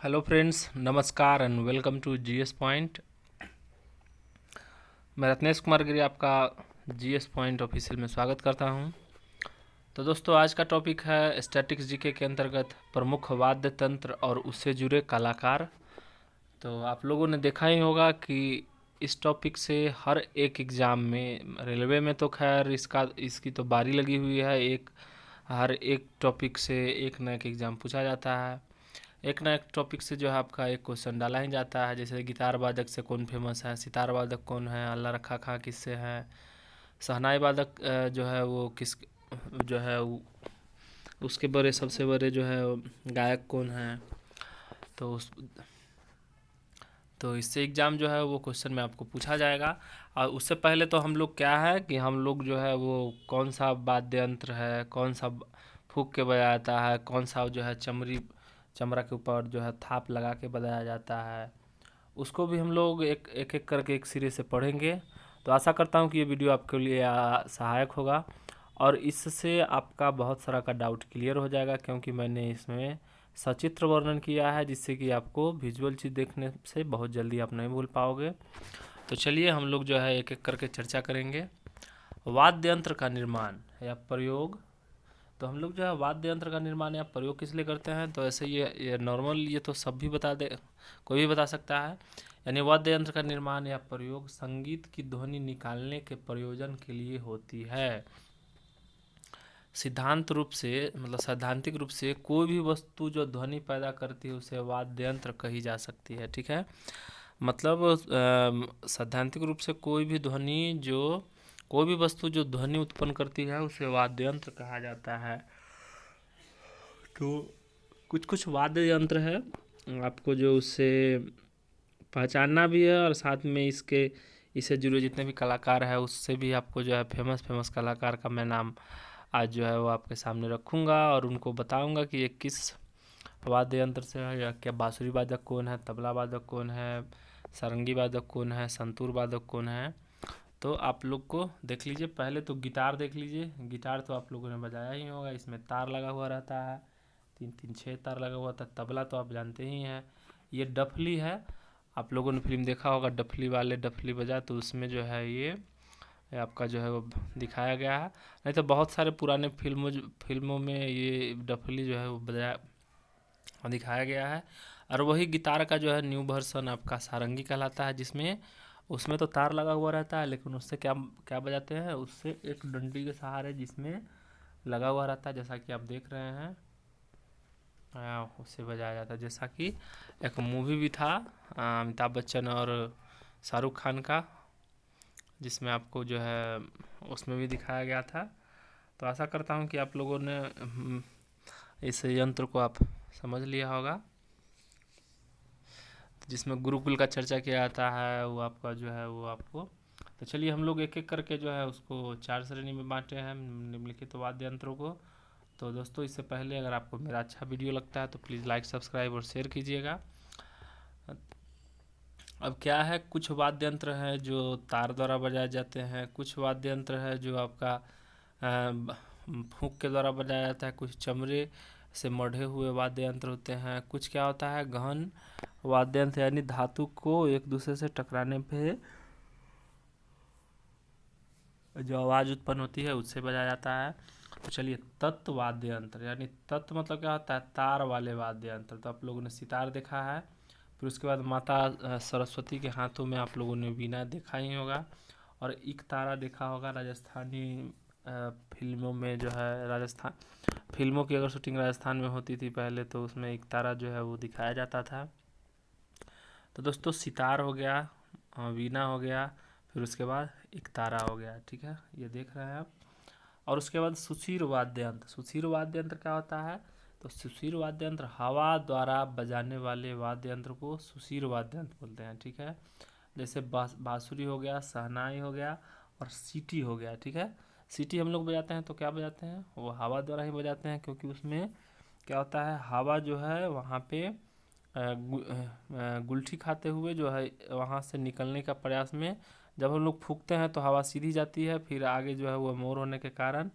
Hello friends, नमस्कार and welcome to GS point. मैं रत्नेश कुमार गिरी आपका जीएस पॉइंट ऑफिशियल में स्वागत करता हूं। तो दोस्तों, आज का टॉपिक है स्टैटिक्स जीके के अंतर्गत प्रमुख वाद्य तंत्र और उससे जुड़े कलाकार। तो आप लोगों ने देखा ही होगा कि इस टॉपिक से हर एक एग्ज़ाम में, रेलवे में तो खैर इसकी तो बारी लगी हुई है। हर एक टॉपिक से एक न एक एग्ज़ाम पूछा जाता है। एक ना एक टॉपिक से जो है आपका एक क्वेश्चन डाला ही जाता है। जैसे गिटार वादक से कौन फेमस है, सितार वादक कौन है, अल्लाह रखा खां किससे है, शहनाई वादक जो है वो किस जो है उसके बड़े सबसे बड़े जो है गायक कौन है। तो उस तो इससे एग्ज़ाम जो है वो क्वेश्चन में आपको पूछा जाएगा। और उससे पहले तो हम लोग क्या है कि हम लोग जो है वो कौन सा वाद्य यंत्र है, कौन सा फूंक के बजाया जाता है, कौन सा जो है चमड़ा के ऊपर जो है थाप लगा के बजाया जाता है, उसको भी हम लोग एक एक एक करके एक सिरे से पढ़ेंगे। तो आशा करता हूँ कि ये वीडियो आपके लिए सहायक होगा और इससे आपका बहुत सारा का डाउट क्लियर हो जाएगा, क्योंकि मैंने इसमें सचित्र वर्णन किया है जिससे कि आपको विजुअल चीज़ देखने से बहुत जल्दी आप नहीं भूल पाओगे। तो चलिए हम लोग जो है एक एक करके चर्चा करेंगे। वाद्य यंत्र का निर्माण या प्रयोग। तो हम लोग जो है वाद्य यंत्र का निर्माण या प्रयोग किस लिए करते हैं, तो ऐसे ये नॉर्मल, ये तो सब भी बता दे, कोई भी बता सकता है। यानी वाद्य यंत्र का निर्माण या प्रयोग संगीत की ध्वनि निकालने के प्रयोजन के लिए होती है। सिद्धांत रूप से मतलब सैद्धांतिक रूप से कोई भी वस्तु जो ध्वनि पैदा करती है उसे वाद्य यंत्र कही जा सकती है। ठीक है, मतलब सैद्धांतिक रूप से कोई भी वस्तु जो ध्वनि उत्पन्न करती है उसे वाद्य यंत्र कहा जाता है। तो कुछ कुछ वाद्य यंत्र है आपको जो उससे पहचानना भी है, और साथ में इससे जुड़े जितने भी कलाकार हैं उससे भी आपको जो है फेमस फेमस कलाकार का मैं नाम आज जो है वो आपके सामने रखूँगा और उनको बताऊँगा कि ये किस वाद्य यंत्र से है, या क्या बांसुरी वादक कौन है, तबला वादक कौन है, सारंगी वादक कौन है, संतूर वादक कौन है। तो आप लोग को देख लीजिए, पहले तो गिटार देख लीजिए। गिटार तो आप लोगों ने बजाया ही होगा, इसमें तार लगा हुआ रहता है, 3 3 6 तार लगा हुआ था। तबला तो आप जानते ही हैं। ये डफली है, आप लोगों ने फिल्म देखा होगा डफली वाले डफली बजा, तो उसमें जो है ये आपका जो है वो दिखाया गया है। नहीं तो बहुत सारे पुराने फिल्मों में ये डफली जो है वो बजाया दिखाया गया है। और वही गिटार का जो है न्यू वर्सन आपका सारंगी कहलाता है, जिसमें उसमें तो तार लगा हुआ रहता है, लेकिन उससे क्या क्या बजाते हैं, उससे एक डंडी के सहारे जिसमें लगा हुआ रहता है, जैसा कि आप देख रहे हैं, उससे बजाया जाता है। जैसा कि एक मूवी भी था अमिताभ बच्चन और शाहरुख खान का, जिसमें आपको जो है उसमें भी दिखाया गया था। तो आशा करता हूँ कि आप लोगों ने इस यंत्र को आप समझ लिया होगा। जिसमें गुरुकुल का चर्चा किया जाता है वो आपका जो है वो आपको। तो चलिए हम लोग एक एक करके जो है उसको 4 श्रेणी में बांटे हैं निम्नलिखित वाद्य यंत्रों को। तो दोस्तों, इससे पहले अगर आपको मेरा अच्छा वीडियो लगता है तो प्लीज़ लाइक, सब्सक्राइब और शेयर कीजिएगा। अब क्या है, कुछ वाद्य यंत्र हैं जो तार द्वारा बजाए जाते हैं, कुछ वाद्य यंत्र है जो आपका फूंक के द्वारा बजाया जाता है, कुछ चमड़े से मढ़े हुए वाद्य यंत्र होते हैं, कुछ क्या होता है गहन वाद्य यंत्र, यानी धातु को एक दूसरे से टकराने पे जो आवाज़ उत्पन्न होती है उससे बजाया जाता है। तो चलिए, तत्व वाद्य यंत्र, यानी तत्व मतलब क्या होता है, तार वाले वाद्य यंत्र। तो आप लोगों ने सितार देखा है, फिर उसके बाद माता सरस्वती के हाथों में आप लोगों ने वीणा देखा ही होगा, और एक तारा देखा होगा। राजस्थानी फिल्मों में जो है फिल्मों की अगर शूटिंग राजस्थान में होती थी पहले, तो उसमें एक तारा जो है वो दिखाया जाता था। तो दोस्तों, सितार हो गया, वीणा हो गया, फिर उसके बाद एक तारा हो गया। ठीक है, ये देख रहे हैं आप। और उसके बाद सुशीर वाद्य यंत्र। सुशीर वाद्य यंत्र क्या होता है, तो सुशीर वाद्य यंत्र हवा द्वारा बजाने वाले वाद्य यंत्र को सुशीर वाद्य यंत्र बोलते हैं। ठीक है, जैसे बांसुरी हो गया, शहनाई हो गया और सीटी हो गया। ठीक है, सीटी हम लोग बजाते हैं तो क्या बजाते हैं, वो हवा द्वारा ही बजाते हैं, क्योंकि उसमें क्या होता है, हवा जो है वहाँ पे गुलठी खाते हुए जो है वहाँ से निकलने का प्रयास में जब हम लोग फूंकते हैं तो हवा सीधी जाती है, फिर आगे जो है वो मोर होने के कारण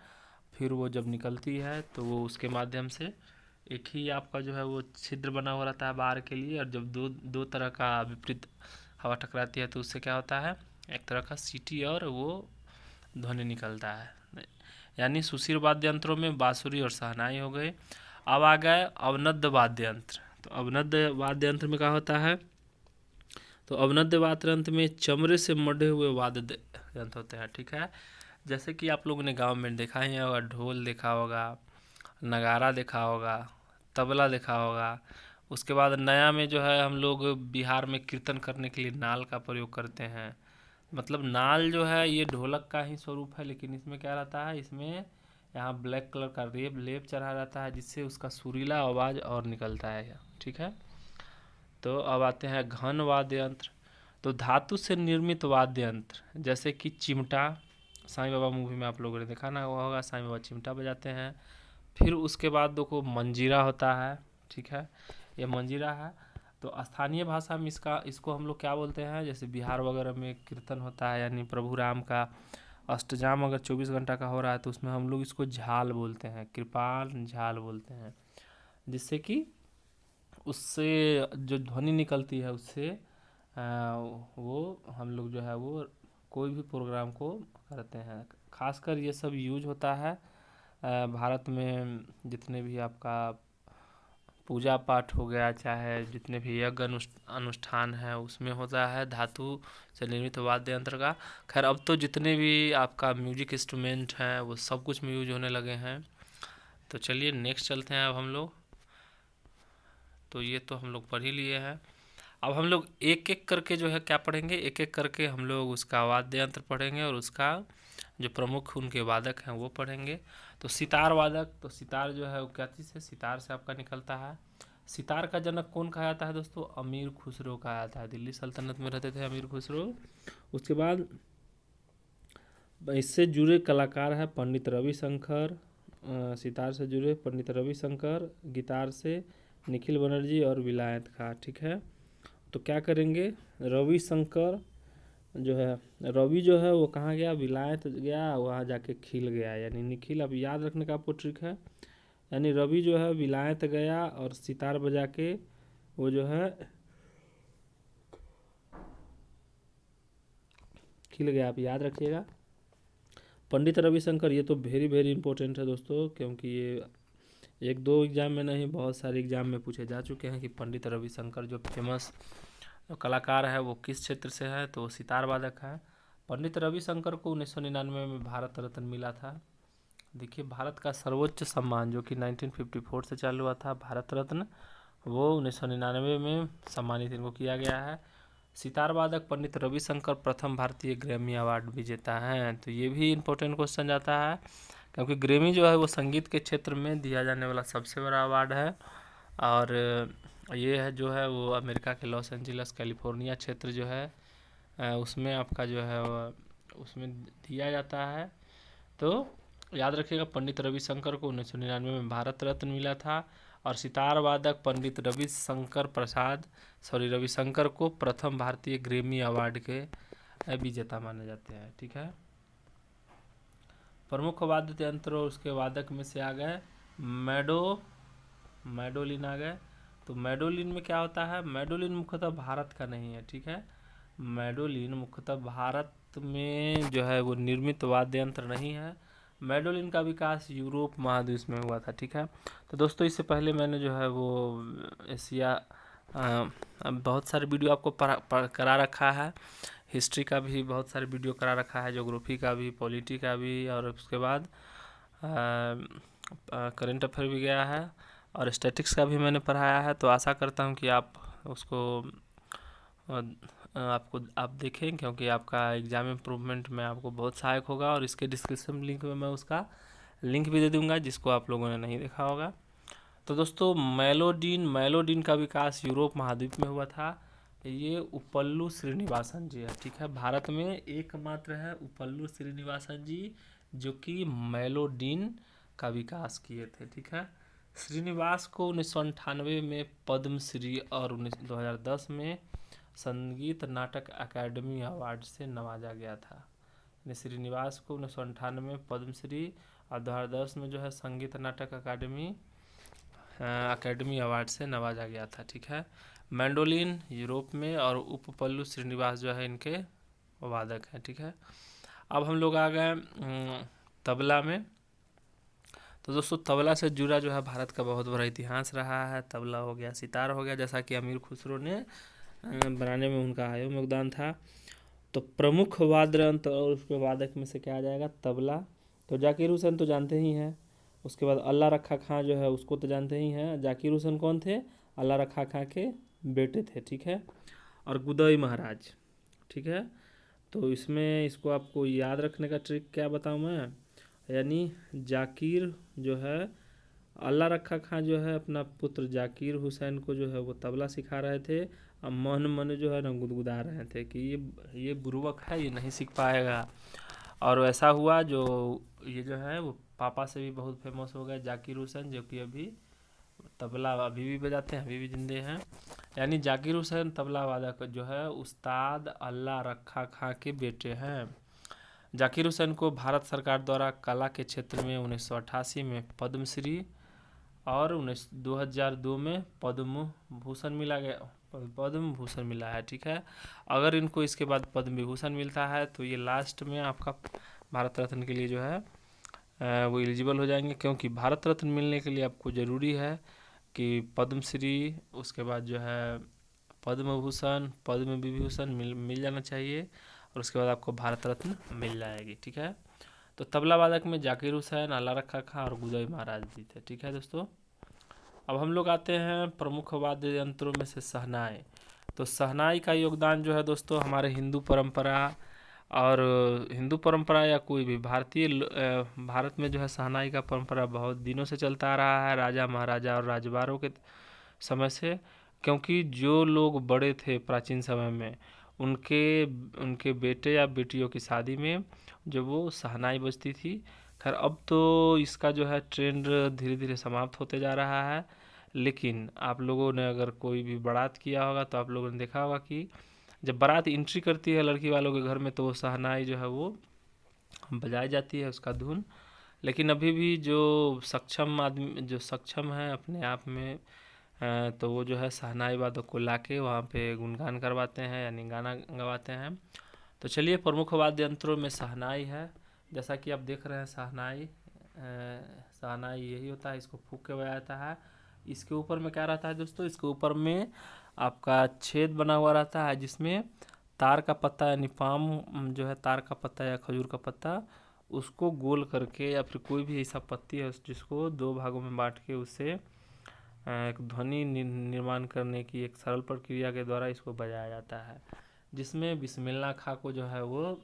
फिर वो जब निकलती है तो वो उसके माध्यम से एक ही आपका जो है वो छिद्र बना हुआ रहता है बाहर के लिए, और जब दो दो तरह का विपरीत हवा टकराती है तो उससे क्या होता है, एक तरह का सीटी और वो ध्वनि निकलता है। यानी सुशीर वाद्य यंत्रों में बांसुरी और शहनाई हो गए। अब आ गए अवनद्य वाद्य यंत्र। तो अवनद्य वाद्य यंत्र में क्या होता है, तो अवनद्य वाद्य यंत्र में चमड़े से मढ़े हुए वाद्य यंत्र होते हैं, ठीक है। जैसे कि आप लोगों ने गांव में देखा ही होगा, ढोल देखा होगा, नगारा देखा होगा, तबला देखा होगा। उसके बाद नया में जो है हम लोग बिहार में कीर्तन करने के लिए नाल का प्रयोग करते हैं। मतलब नाल जो है ये ढोलक का ही स्वरूप है, लेकिन इसमें क्या रहता है, इसमें यहाँ ब्लैक कलर का लेप चढ़ा रहता है, जिससे उसका सुरीला आवाज़ और निकलता है, ठीक है। तो अब आते हैं घन वाद्य यंत्र। तो धातु से निर्मित वाद्य यंत्र जैसे कि चिमटा, साईं बाबा मूवी में आप लोगों ने देखा ना हुआ होगा, साईं बाबा चिमटा बजाते हैं। फिर उसके बाद देखो मंजीरा होता है, ठीक है, ये मंजीरा है। तो स्थानीय भाषा में इसको हम लोग क्या बोलते हैं, जैसे बिहार वगैरह में कीर्तन होता है, यानी प्रभु राम का अष्टजाम अगर 24 घंटा का हो रहा है तो उसमें हम लोग इसको झाल बोलते हैं, कृपाल झाल बोलते हैं, जिससे कि उससे जो ध्वनि निकलती है उससे वो हम लोग जो है वो कोई भी प्रोग्राम को करते हैं। खासकर ये सब यूज होता है भारत में, जितने भी आपका पूजा पाठ हो गया, चाहे जितने भी यज्ञ अनुष्ठान है उसमें होता है धातु से निर्मित वाद्य यंत्र का। खैर अब तो जितने भी आपका म्यूजिक इंस्ट्रूमेंट हैं वो सब कुछ में यूज होने लगे हैं। तो चलिए नेक्स्ट चलते हैं अब हम लोग। तो ये तो हम लोग पढ़ ही लिए हैं। अब हम लोग एक एक करके जो है क्या पढ़ेंगे, एक एक करके हम लोग उसका वाद्य यंत्र पढ़ेंगे और उसका जो प्रमुख उनके वादक हैं वो पढ़ेंगे। तो सितार वादक, तो सितार जो है वो क्या चीज़ है, सितार से आपका निकलता है। सितार का जनक कौन कहा जाता है दोस्तों, अमीर खुसरो कहा जाता है। दिल्ली सल्तनत में रहते थे अमीर खुसरो। उसके बाद इससे जुड़े कलाकार है पंडित रविशंकर, सितार से जुड़े पंडित रविशंकर, गिटार से निखिल बनर्जी और विलायत खां, ठीक है। तो क्या करेंगे, रविशंकर जो है, रवि जो है वो कहाँ गया, विलायत गया, वहाँ जाके खिल गया, यानी निखिल। अब याद रखने का आपको ट्रिक है, यानी रवि जो है विलायत गया और सितार बजा के वो जो है खिल गया, आप याद रखिएगा। पंडित रविशंकर, ये तो वेरी वेरी इंपॉर्टेंट है दोस्तों, क्योंकि ये एक दो एग्जाम में नहीं बहुत सारे एग्जाम में पूछे जा चुके हैं कि पंडित रविशंकर जो फेमस कलाकार है वो किस क्षेत्र से है, तो सितार वादक है। पंडित रविशंकर को 1999 में भारत रत्न मिला था। देखिए भारत का सर्वोच्च सम्मान जो कि 1954 से चालू हुआ था, भारत रत्न, वो 1999 में सम्मानित इनको किया गया है। सितार वादक पंडित रविशंकर प्रथम भारतीय ग्रैमी अवार्ड विजेता हैं। तो ये भी इम्पोर्टेंट क्वेश्चन जाता है, क्योंकि ग्रैमी जो है वो संगीत के क्षेत्र में दिया जाने वाला सबसे बड़ा अवार्ड है। और ये है जो है वो अमेरिका के लॉस एंजलिस कैलिफोर्निया क्षेत्र जो है उसमें आपका जो है उसमें दिया जाता है। तो याद रखिएगा पंडित रविशंकर को 1999 में भारत रत्न मिला था, और सितार वादक पंडित रविशंकर को प्रथम भारतीय ग्रैमी अवार्ड के विजेता माने जाते हैं, ठीक है। प्रमुख वाद्य यंत्र और उसके वादक में से आ गए मैडोलिन आ गए। तो मैडोलिन में क्या होता है, मैडोलिन मुख्यतः भारत का नहीं है, ठीक है। मैडोलिन मुख्यतः भारत में जो है वो निर्मित वाद्य यंत्र नहीं है। मैडोलिन का विकास यूरोप महाद्वीप में हुआ था, ठीक है। तो दोस्तों इससे पहले मैंने जो है वो एशिया बहुत सारे वीडियो आपको करा रखा है, हिस्ट्री का भी बहुत सारे वीडियो करा रखा है, ज्योग्राफी का भी, पॉलिटी का भी, और उसके बाद करंट अफेयर भी गया है, और स्टैटिक्स का भी मैंने पढ़ाया है। तो आशा करता हूँ कि आप उसको आप देखें, क्योंकि आपका एग्ज़ाम इम्प्रूवमेंट में आपको बहुत सहायक होगा। और इसके डिस्क्रिप्शन लिंक में मैं उसका लिंक भी दे दूँगा जिसको आप लोगों ने नहीं देखा होगा। तो दोस्तों मेलोडीन का विकास यूरोप महाद्वीप में हुआ था। ये उपल्लू श्रीनिवासन जी है, ठीक है। भारत में एकमात्र है उपल्लू श्रीनिवासन जी जो कि मेलोडीन का विकास किए थे, ठीक है। श्रीनिवास को 1998 में पद्मश्री और 2010 में संगीत नाटक अकादमी अवार्ड से नवाजा गया था। श्रीनिवास को 1998 में पद्मश्री और 2010 में जो है संगीत नाटक अकादमी अकेडमी अवार्ड से नवाजा गया था। ठीक है, मैंडोलिन यूरोप में, और उपपल्लू श्रीनिवास जो है इनके वादक हैं। ठीक है, अब हम लोग आ गए तबला में। तो दोस्तों तबला से जुड़ा जो है भारत का बहुत बड़ा इतिहास रहा है। तबला हो गया, सितार हो गया, जैसा कि अमीर खुसरो ने बनाने में उनका अहम योगदान था। तो प्रमुख वाद्य यंत्र और उसके वादक में से क्या आ जाएगा? तबला। तो जाकिर हुसैन तो जानते ही हैं। उसके बाद अल्लाह रखा खां जो है उसको तो जानते ही हैं। जाकिर हुसैन कौन थे? अल्लाह रखा खां के बेटे थे। ठीक है, और गुदई महाराज। ठीक है, तो इसमें इसको आपको याद रखने का ट्रिक क्या बताऊँ मैं? यानी जाकिर जो है, अल्लाह रखा खां जो है अपना पुत्र जाकिर हुसैन को जो है वो तबला सिखा रहे थे। अब मन मन जो है ना गुदगुदा रहे थे कि ये बुर्बक है, ये नहीं सीख पाएगा। और ऐसा हुआ, जो ये जो है वो पापा से भी बहुत फेमस हो गए जाकिर हुसैन, जो कि अभी तबला अभी भी बजाते हैं, अभी भी जिंदे हैं। यानी जाकिर हुसैन तबला वादक जो है उस्ताद अल्लाह रखा खां के बेटे हैं। जाकिर हुसैन को भारत सरकार द्वारा कला के क्षेत्र में 1988 में पद्मश्री और 2002 में पद्म भूषण मिला है। ठीक है, अगर इनको इसके बाद पद्म विभूषण मिलता है तो ये लास्ट में आपका भारत रत्न के लिए जो है वो एलिजिबल हो जाएंगे। क्योंकि भारत रत्न मिलने के लिए आपको ज़रूरी है कि पद्मश्री, उसके बाद जो है पद्म भूषण, पद्म विभूषण मिल जाना चाहिए, और उसके बाद आपको भारत रत्न मिल जाएगी। ठीक है, तो तबला वादक में जाकिर हुसैन, अल्लाह रखा खां और गुदई महाराज जी थे। ठीक है दोस्तों, अब हम लोग आते हैं प्रमुख वाद्य यंत्रों में से शहनाई। तो शहनाई का योगदान जो है दोस्तों हमारे हिंदू परंपरा, और हिंदू परंपरा या कोई भी भारत में जो है शहनाई का परंपरा बहुत दिनों से चलता आ रहा है, राजा महाराजा और राजवारों के समय से। क्योंकि जो लोग बड़े थे प्राचीन समय में, उनके बेटे या बेटियों की शादी में जो वो शहनाई बजती थी। खैर अब तो इसका जो है ट्रेंड धीरे धीरे समाप्त होते जा रहा है। लेकिन आप लोगों ने अगर कोई भी बारात किया होगा तो आप लोगों ने देखा होगा कि जब बारात एंट्री करती है लड़की वालों के घर में, तो वो शहनाई जो है वो बजाई जाती है, उसका धुन। लेकिन अभी भी जो सक्षम आदमी, जो सक्षम है अपने आप में, तो वो जो है शहनाई वादक को लाके वहाँ पे गुणगान करवाते हैं, यानी गाना गवाते हैं। तो चलिए, प्रमुख वाद्य यंत्रों में शहनाई है। जैसा कि आप देख रहे हैं शहनाई यही होता है, इसको फूंक के बजाया जाता है। इसके ऊपर में क्या रहता है दोस्तों? इसके ऊपर में आपका छेद बना हुआ रहता है, जिसमें तार का पत्ता यानी पाम जो है, तार का पत्ता या खजूर का पत्ता, उसको गोल करके या फिर कोई भी ऐसा पत्ती है जिसको दो भागों में बांट के उससे एक ध्वनि निर्माण करने की एक सरल प्रक्रिया के द्वारा इसको बजाया जाता है। जिसमें बिस्मिल्लाह खां को जो है वो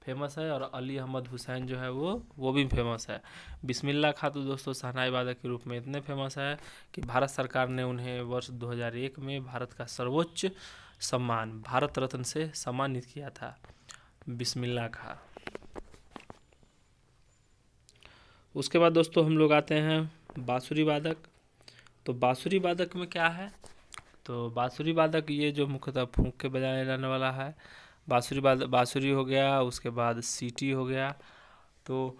फेमस है, और अली अहमद हुसैन जो है वो भी फेमस है। बिस्मिल्लाह खां तो दोस्तों शहनाई वादक के रूप में इतने फेमस है कि भारत सरकार ने उन्हें वर्ष 2001 में भारत का सर्वोच्च सम्मान भारत रत्न से सम्मानित किया था, बिस्मिल्लाह खां। उसके बाद दोस्तों हम लोग आते हैं बांसुरी वादक। तो बांसुरी वादक में क्या है? तो बांसुरी वादक ये जो मुख्यतः फूंक के बजाने जाने वाला है। बांसुरी हो गया, उसके बाद सीटी हो गया। तो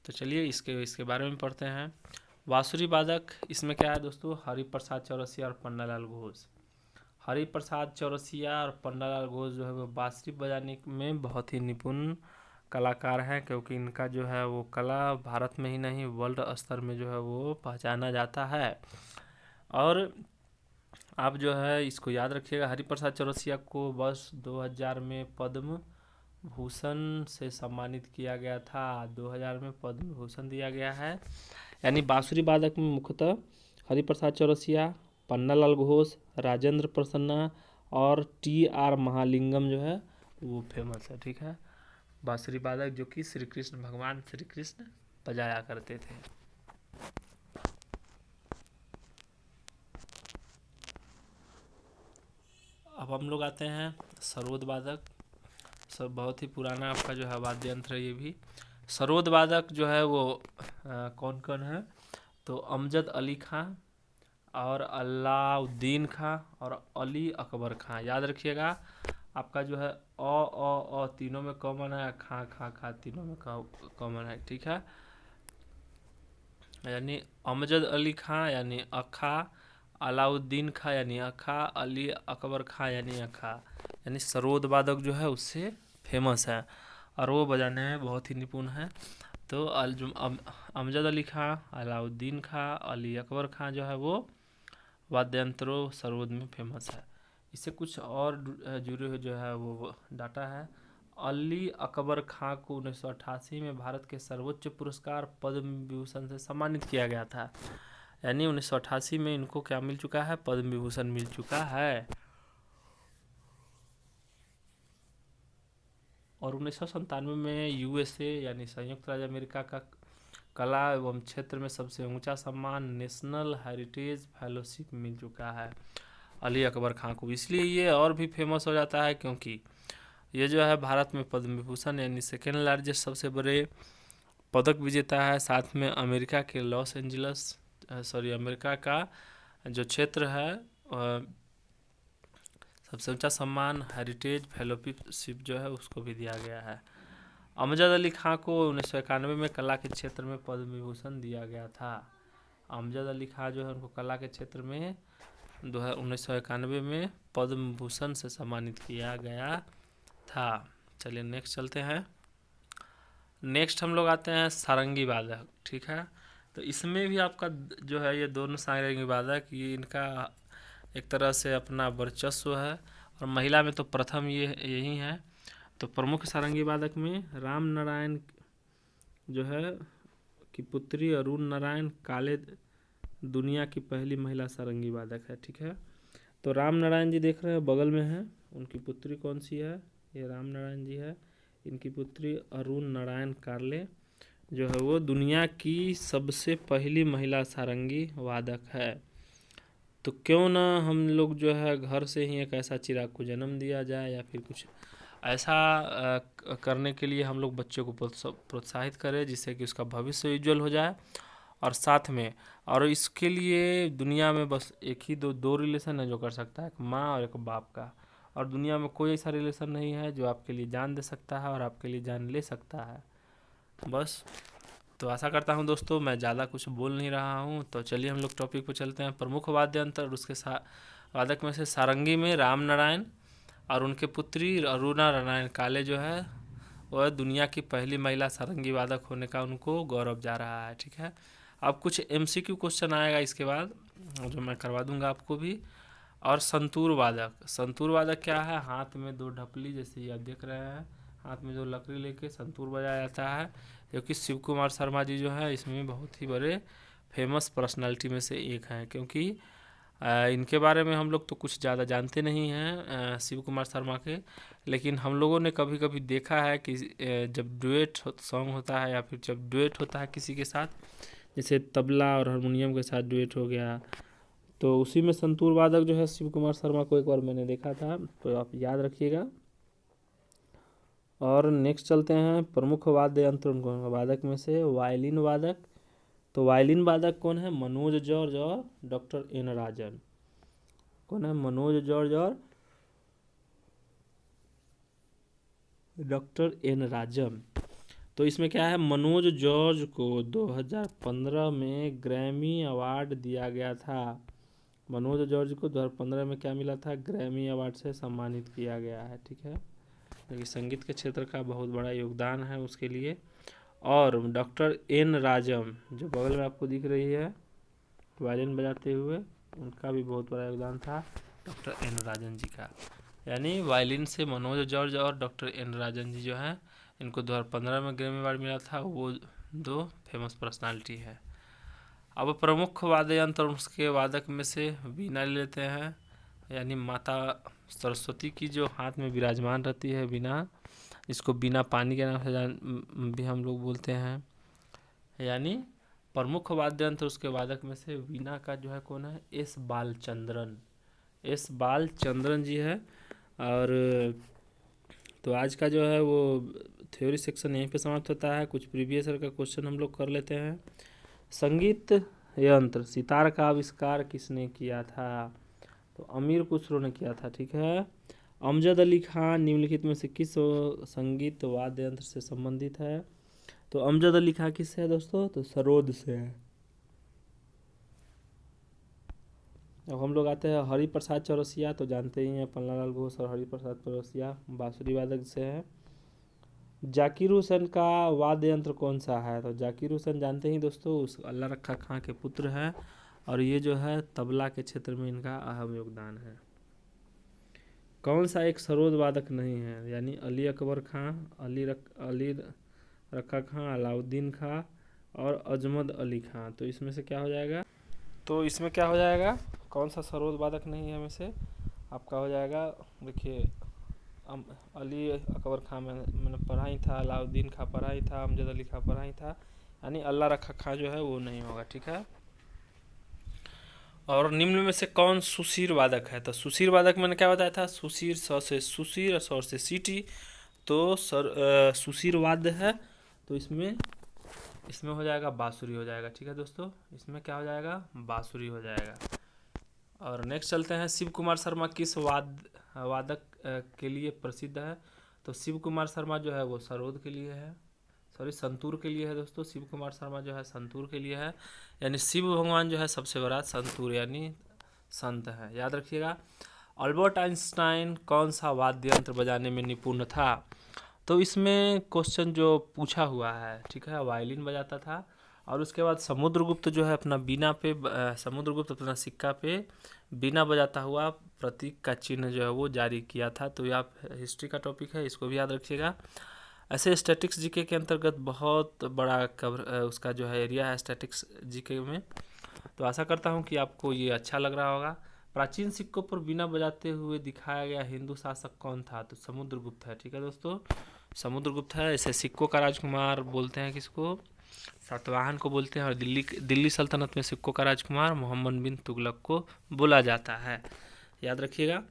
चलिए इसके बारे में पढ़ते हैं। बांसुरी वादक, इसमें क्या है दोस्तों? हरिप्रसाद चौरसिया और पन्नालाल घोष। हरिप्रसाद चौरसिया और पन्नालाल घोष जो है वो बांसुरी बजाने में बहुत ही निपुण कलाकार हैं, क्योंकि इनका जो है वो कला भारत में ही नहीं वर्ल्ड स्तर में जो है वो पहचाना जाता है। और आप जो है इसको याद रखिएगा, हरिप्रसाद चौरसिया को वर्ष 2000 में पद्म भूषण से सम्मानित किया गया था। 2000 में पद्म भूषण दिया गया है। यानी बांसुरी वादक में मुख्यतः हरिप्रसाद चौरसिया, पन्नालाल घोष, राजेंद्र प्रसन्ना और TR महालिंगम जो है वो फेमस है। ठीक है, बांसुरी वादक जो कि भगवान श्री कृष्ण बजाया करते थे। अब हम लोग आते हैं सरोद वादक। सब बहुत ही पुराना आपका जो है वाद्य यंत्र है ये भी। सरोद वादक जो है वो कौन कौन है? तो अमजद अली खां और अलाउद्दीन खां और अली अकबर खां, याद रखिएगा। आपका जो है अ तीनों में कॉमन है, खा खा खा तीनों में कॉमन है, ठीक है। यानी अमजद अली खां यानी अखा, अलाउद्दीन खां यानी अखा, अली अकबर खां यानी अखा, यानी सरोद वादक जो है उससे फेमस है और वो बजाने में बहुत ही निपुण है। तो अमजद अली खां, अलाउद्दीन खां, अली अकबर खां जो है वो वाद्यंत्रों सरोद में फेमस है। इससे कुछ और जुड़े हुए जो है वो डाटा है। अली अकबर खां को 1988 में भारत के सर्वोच्च पुरस्कार पद्म विभूषण से सम्मानित किया गया था। यानी 1988 में इनको क्या मिल चुका है, पद्म विभूषण मिल चुका है। और 1997 में यूएसए यानी संयुक्त राज्य अमेरिका का कला एवं क्षेत्र में सबसे ऊंचा सम्मान नेशनल हेरिटेज फेलोशिप मिल चुका है अली अकबर खां को। इसलिए ये और भी फेमस हो जाता है क्योंकि ये जो है भारत में पद्म विभूषण यानी सेकेंड लार्जेस्ट सबसे बड़े पदक विजेता है। साथ में अमेरिका के लॉस एंजल्स अमेरिका का जो क्षेत्र है सबसे ऊंचा सम्मान हेरिटेज फेलोशिप जो है उसको भी दिया गया है। अमजद अली खां को 1991 में कला के क्षेत्र में पद्म विभूषण दिया गया था। अमजद अली खां जो है उनको कला के क्षेत्र में 1991 में पद्म विभूषण से सम्मानित किया गया था। चलिए नेक्स्ट चलते हैं। नेक्स्ट हम लोग आते हैं सारंगी वादक, ठीक है। तो इसमें भी आपका जो है ये दोनों सारंगी वादक ये इनका एक तरह से अपना वर्चस्व है और महिला में तो प्रथम ये यही है। तो प्रमुख सारंगी वादक में राम नारायण जो है की पुत्री अरुण नारायण काले दुनिया की पहली महिला सारंगी वादक है, ठीक है। तो राम नारायण जी देख रहे हैं बगल में है, उनकी पुत्री कौन सी है, ये राम नारायण जी है। इनकी पुत्री अरुण नारायण कार्ले जो है वो दुनिया की सबसे पहली महिला सारंगी वादक है। तो क्यों ना हम लोग जो है घर से ही एक ऐसा चिराग को जन्म दिया जाए या फिर कुछ ऐसा करने के लिए हम लोग बच्चों को प्रोत्साहित करें जिससे कि उसका भविष्य उज्जवल हो जाए। और साथ में और इसके लिए दुनिया में बस एक ही दो रिलेशन है जो कर सकता है, एक माँ और एक बाप का। और दुनिया में कोई ऐसा रिलेशन नहीं है जो आपके लिए जान दे सकता है और आपके लिए जान ले सकता है। बस तो आशा करता हूँ दोस्तों मैं ज़्यादा कुछ बोल नहीं रहा हूँ। तो चलिए हम लोग टॉपिक पर चलते हैं। प्रमुख वाद्य यंत्र और उसके वादक में से सारंगी में राम नारायण और उनके पुत्री अरुणा नारायण काले जो है वह दुनिया की पहली महिला सारंगी वादक होने का उनको गौरव जा रहा है, ठीक है। अब कुछ MCQ क्वेश्चन आएगा इसके बाद जो मैं करवा दूंगा आपको भी। और संतूर वादक क्या है, हाथ में दो ढपली जैसे ये आप देख रहे हैं, हाथ में जो लकड़ी लेके संतूर बजाया जाता है, क्योंकि शिव कुमार शर्मा जी जो है इसमें बहुत ही बड़े फेमस पर्सनालिटी में से एक हैं। क्योंकि इनके बारे में हम लोग तो कुछ ज़्यादा जानते नहीं हैं शिव कुमार शर्मा के, लेकिन हम लोगों ने कभी कभी देखा है कि जब डुएट सॉन्ग होता है या फिर जब डुएट होता है किसी के साथ, जैसे तबला और हारमोनियम के साथ डुएट हो गया, तो उसी में संतूर वादक जो है शिव कुमार शर्मा को एक बार मैंने देखा था, तो आप याद रखिएगा। और नेक्स्ट चलते हैं प्रमुख वाद्य यंत्र वादक में से वायलिन वादक। तो वायलिन वादक कौन है, मनोज जॉर्ज और डॉक्टर एन राजन। कौन है, मनोज जॉर्ज और डॉक्टर एन राजन। तो इसमें क्या है, मनोज जॉर्ज को 2015 में ग्रैमी अवार्ड दिया गया था। मनोज जॉर्ज को 2015 में क्या मिला था, ग्रैमी अवार्ड से सम्मानित किया गया है, ठीक है। क्योंकि संगीत के क्षेत्र का बहुत बड़ा योगदान है उसके लिए। और डॉक्टर एन राजम जो बगल में आपको दिख रही है वायलिन बजाते हुए, उनका भी बहुत बड़ा योगदान था डॉक्टर एन राजन जी का। यानी वायलिन से मनोज जॉर्ज और डॉक्टर एन राजन जी जो हैं इनको 2015 में ग्रैमी अवार्ड मिला था, वो दो फेमस पर्सनालिटी है। अब प्रमुख वाद्य यंत्र उसके वादक में से वीणा ले लेते हैं। यानी माता सरस्वती की जो हाथ में विराजमान रहती है वीणा, इसको वीणा पानी के नाम से भी हम लोग बोलते हैं। यानी प्रमुख वाद्य यंत्र उसके वादक में से वीणा का जो है कौन है, एस बालचंद्रन जी है। और तो आज का जो है वो थ्योरी सेक्शन यहीं पे समाप्त होता है। कुछ प्रीवियस ईयर का क्वेश्चन हम लोग कर लेते हैं। संगीत यंत्र सितार का आविष्कार किसने किया था, तो अमीर खुसरो ने किया था, ठीक है। अमजद अली खान निम्नलिखित में से किस संगीत वाद्य यंत्र से संबंधित है? तो अमजद अली खान किससे है दोस्तों? तो सरोद से है। अब हम लोग आते हैं हरि प्रसाद चौरसिया, तो जानते ही हैं पन्नालाल घोष और हरि प्रसाद चौरसिया बांसुरी वादक से है। जाकिर हुसैन का वाद्य यंत्र कौन सा है? तो जाकिर हुसैन जानते ही दोस्तों उस अल्लाह रखा खां के पुत्र हैं, और ये जो है तबला के क्षेत्र में इनका अहम योगदान है। कौन सा एक सरोद वादक नहीं है? यानी अली अकबर खां, अली रखा खां, अलाउद्दीन खां और अजमद अली खां। तो इसमें से क्या हो जाएगा? तो इसमें क्या हो जाएगा? कौन सा सरोद वादक नहीं है? में से आपका हो जाएगा, देखिए अली अकबर खां मैंने पढ़ा ही था, अलाउद्दीन खां पढ़ा ही था, अमजद अली खां पढ़ा ही था, यानी अल्लाह रखा खां जो है वो नहीं होगा। ठीक है। और निम्न में से कौन सुशीर वादक है? तो सुशीर वादक मैंने क्या बताया था? सुशीर स से सुशीर और सौर से सीटी, तो सुशीर वाद्य है, तो इसमें हो जाएगा बांसुरी हो जाएगा। ठीक है दोस्तों, इसमें क्या हो जाएगा? बांसुरी हो जाएगा। और नेक्स्ट चलते हैं, शिव कुमार शर्मा किस वादक के लिए प्रसिद्ध है? तो शिव कुमार शर्मा जो है वो सरोद के लिए है, सॉरी संतूर के लिए है दोस्तों। शिव कुमार शर्मा जो है संतूर के लिए है, यानी शिव भगवान जो है सबसे बड़ा संतूर यानी संत है, याद रखिएगा। अल्बर्ट आइंस्टाइन कौन सा वाद्य यंत्र बजाने में निपुण था? तो इसमें क्वेश्चन जो पूछा हुआ है, ठीक है, वायलिन बजाता था। और उसके बाद समुद्रगुप्त जो है अपना बीना पे समुद्रगुप्त अपना सिक्का पे बीना बजाता हुआ प्रतीक का चिन्ह जो है वो जारी किया था। तो ये आप हिस्ट्री का टॉपिक है, इसको भी याद रखिएगा। ऐसे स्टैटिक्स जीके के अंतर्गत बहुत बड़ा कवर उसका जो है एरिया है स्टैटिक्स जीके में। तो आशा करता हूँ कि आपको ये अच्छा लग रहा होगा। प्राचीन सिक्कों पर बीना बजाते हुए दिखाया गया हिंदू शासक कौन था? तो समुद्रगुप्त है। ठीक है दोस्तों, समुद्रगुप्त है। इसे सिक्कों का राजकुमार बोलते हैं किसको? सातवाहन को बोलते हैं। और दिल्ली सल्तनत में सिक्कों का राजकुमार मोहम्मद बिन तुगलक को बोला जाता है, याद रखिएगा।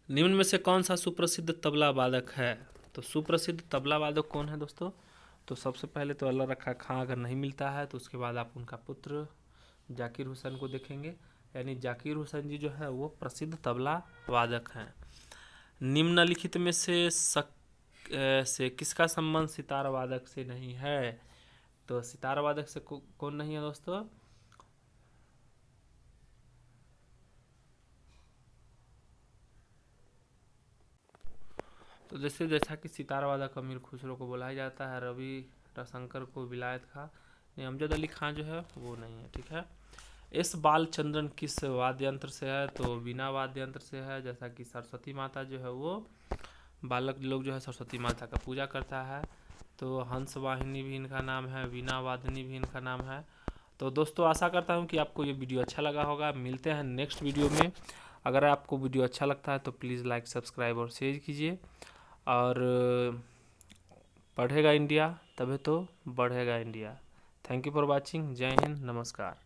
निम्न में से कौन सा सुप्रसिद्ध तबला वादक है? तो सुप्रसिद्ध तबला वादक कौन है दोस्तों? तो सबसे पहले तो अल्लाह रखा खां अगर नहीं मिलता है तो उसके बाद आप उनका पुत्र जाकिर हुसैन को देखेंगे, यानी जाकिर हुसैन जी जो है वो प्रसिद्ध तबला वादक हैं। निम्नलिखित में से किसका संबंध सितार वादक से नहीं है? तो सितार वादक से कौन नहीं है दोस्तों? तो जैसा कि सितार वादक अमीर खुसरो को बोला जाता है, रवि रविशंकर को विलायत खां, अमजद अली खां जो है वो नहीं है। ठीक है। एस बालचंद्रन किस वाद्य यंत्र से है? तो बीना वाद्य यंत्र से है। जैसा कि सरस्वती माता जो है वो बालक लोग जो है सरस्वती माता का पूजा करता है, तो हंस वाहिनी भी इनका नाम है, वीणा वादनी भी इनका नाम है। तो दोस्तों आशा करता हूँ कि आपको ये वीडियो अच्छा लगा होगा। मिलते हैं नेक्स्ट वीडियो में। अगर आपको वीडियो अच्छा लगता है तो प्लीज़ लाइक सब्सक्राइब और शेयर कीजिए। और पढ़ेगा इंडिया तभी तो बढ़ेगा India. Thank you for watching. जय हिंद, नमस्कार।